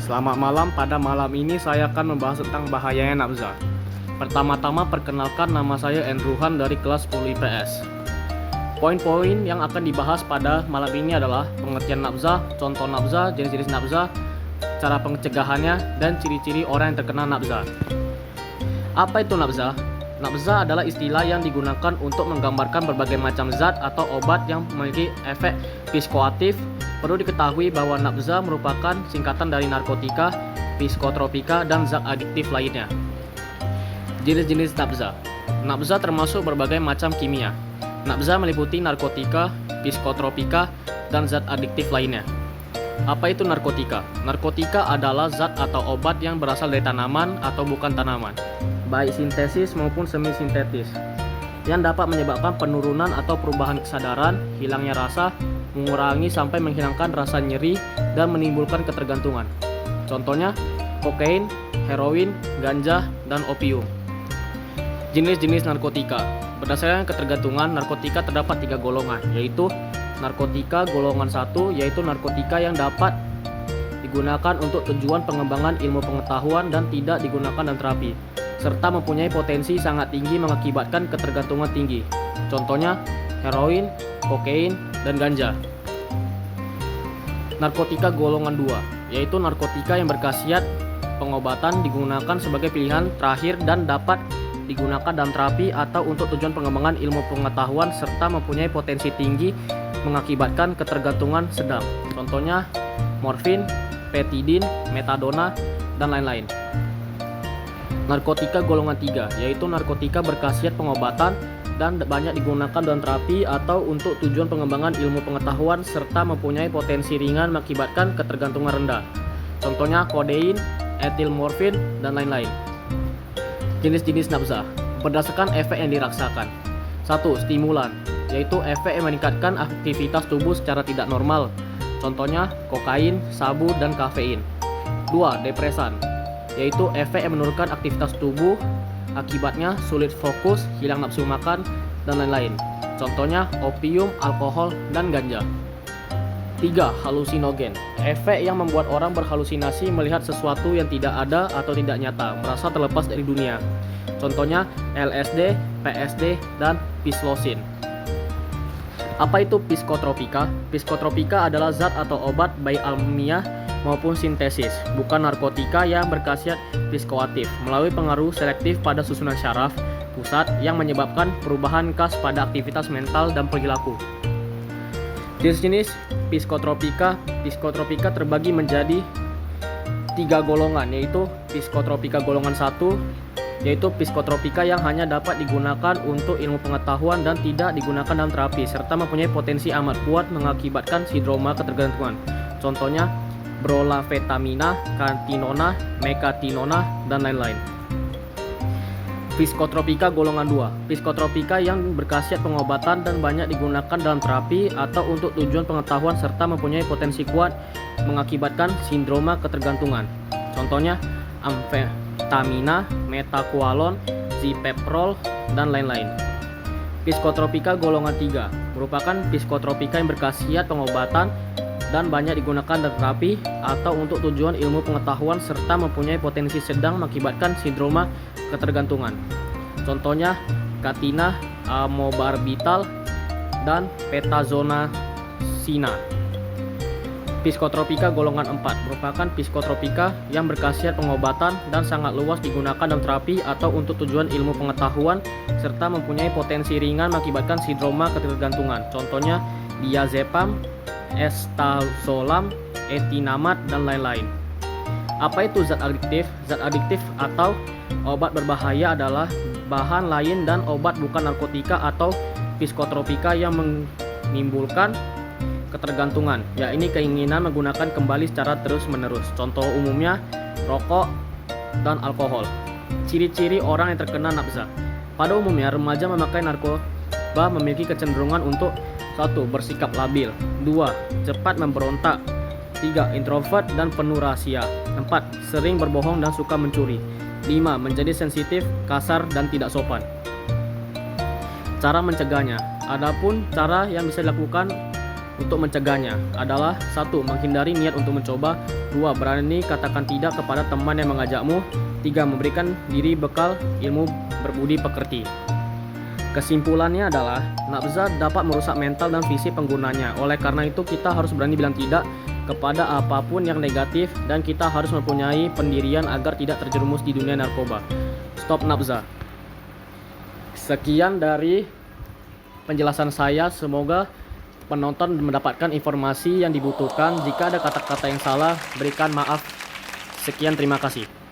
Selamat malam, pada malam ini saya akan membahas tentang bahayanya nafza. Pertama-tama perkenalkan, nama saya Andrewhan dari kelas 10 IPS. Poin-poin yang akan dibahas pada malam ini adalah pengertian nafza, contoh nafza, jenis-jenis nafza, cara pencegahannya, dan ciri-ciri orang yang terkena nafza. Apa itu nafza? Nafza adalah istilah yang digunakan untuk menggambarkan berbagai macam zat atau obat yang memiliki efek psikoaktif. Perlu diketahui bahwa nafza merupakan singkatan dari narkotika, psikotropika, dan zat adiktif lainnya. Jenis-jenis nafza. Nafza termasuk berbagai macam kimia. Nafza meliputi narkotika, psikotropika, dan zat adiktif lainnya. Apa itu narkotika? Narkotika adalah zat atau obat yang berasal dari tanaman atau bukan tanaman, baik sintesis maupun semi-sintetis, yang dapat menyebabkan penurunan atau perubahan kesadaran, hilangnya rasa, mengurangi sampai menghilangkan rasa nyeri, dan menimbulkan ketergantungan. Contohnya, kokain, heroin, ganja, dan opium. Jenis-jenis narkotika. Berdasarkan ketergantungan, narkotika terdapat 3 golongan, yaitu narkotika golongan 1, yaitu narkotika yang dapat digunakan untuk tujuan pengembangan ilmu pengetahuan dan tidak digunakan dalam terapi, serta mempunyai potensi sangat tinggi mengakibatkan ketergantungan tinggi. Contohnya, heroin, kokain, dan ganja. Narkotika golongan 2, yaitu narkotika yang berkhasiat pengobatan, digunakan sebagai pilihan terakhir dan dapat digunakan dalam terapi atau untuk tujuan pengembangan ilmu pengetahuan serta mempunyai potensi tinggi mengakibatkan ketergantungan sedang. Contohnya, morfin, petidin, metadona, dan lain-lain. Narkotika golongan 3, yaitu narkotika berkhasiat pengobatan dan banyak digunakan dalam terapi atau untuk tujuan pengembangan ilmu pengetahuan serta mempunyai potensi ringan mengakibatkan ketergantungan rendah. Contohnya kodein, etilmorfin, dan lain-lain. Jenis-jenis nafza berdasarkan efek yang dirasakan. 1. Stimulan, yaitu efek yang meningkatkan aktivitas tubuh secara tidak normal. Contohnya kokain, sabu, dan kafein. 2. Depresan, yaitu efek yang menurunkan aktivitas tubuh, akibatnya sulit fokus, hilang nafsu makan, dan lain-lain. Contohnya opium, alkohol, dan ganja. 3. Halusinogen, efek yang membuat orang berhalusinasi melihat sesuatu yang tidak ada atau tidak nyata, merasa terlepas dari dunia. Contohnya LSD, PSD, dan psilocin. Apa itu psikotropika? Psikotropika adalah zat atau obat baik alamiah maupun sintesis, bukan narkotika yang berkhasiat psikoaktif melalui pengaruh selektif pada susunan syaraf pusat yang menyebabkan perubahan khas pada aktivitas mental dan perilaku. Jenis-jenis psikotropika. Psikotropika terbagi menjadi 3 golongan, yaitu psikotropika golongan 1, yaitu psikotropika yang hanya dapat digunakan untuk ilmu pengetahuan dan tidak digunakan dalam terapi, serta mempunyai potensi amat kuat mengakibatkan sindroma ketergantungan. Contohnya brolafetamina, kantinona, mekatinona, dan lain-lain. Psikotropika golongan 2, psikotropika yang berkhasiat pengobatan dan banyak digunakan dalam terapi atau untuk tujuan pengetahuan serta mempunyai potensi kuat mengakibatkan sindroma ketergantungan. Contohnya amfetamina, metakualon, zipeprol, dan lain-lain. Psikotropika golongan 3 merupakan psikotropika yang berkhasiat pengobatan dan banyak digunakan dalam terapi atau untuk tujuan ilmu pengetahuan serta mempunyai potensi sedang mengakibatkan sindroma ketergantungan. Contohnya katina, amobarbital, dan petazonasina. Psikotropika golongan 4 merupakan psikotropika yang berkhasiat pengobatan dan sangat luas digunakan dalam terapi atau untuk tujuan ilmu pengetahuan serta mempunyai potensi ringan mengakibatkan sindroma ketergantungan. Contohnya diazepam, estazolam, etinamat, dan lain-lain. Apa itu zat adiktif? Zat adiktif atau obat berbahaya adalah bahan lain dan obat bukan narkotika atau psikotropika yang menimbulkan ketergantungan, yakni keinginan menggunakan kembali secara terus-menerus. Contoh umumnya rokok dan alkohol. Ciri-ciri orang yang terkena nafza. Pada umumnya remaja memakai narkoba memiliki kecenderungan untuk 1. Bersikap labil. 2. Cepat memberontak. 3. Introvert dan penuh rahasia. 4. Sering berbohong dan suka mencuri. 5. Menjadi sensitif, kasar, dan tidak sopan. Cara mencegahnya. Adapun cara yang bisa dilakukan untuk mencegahnya adalah 1. Menghindari niat untuk mencoba. 2. Berani katakan tidak kepada teman yang mengajakmu. 3. Memberikan diri bekal ilmu berbudi pekerti. Kesimpulannya adalah nafza dapat merusak mental dan fisik penggunanya. Oleh karena itu kita harus berani bilang tidak kepada apapun yang negatif dan kita harus mempunyai pendirian agar tidak terjerumus di dunia narkoba. Stop nafza. Sekian dari penjelasan saya, semoga penonton mendapatkan informasi yang dibutuhkan. Jika ada kata-kata yang salah, berikan maaf. Sekian, terima kasih.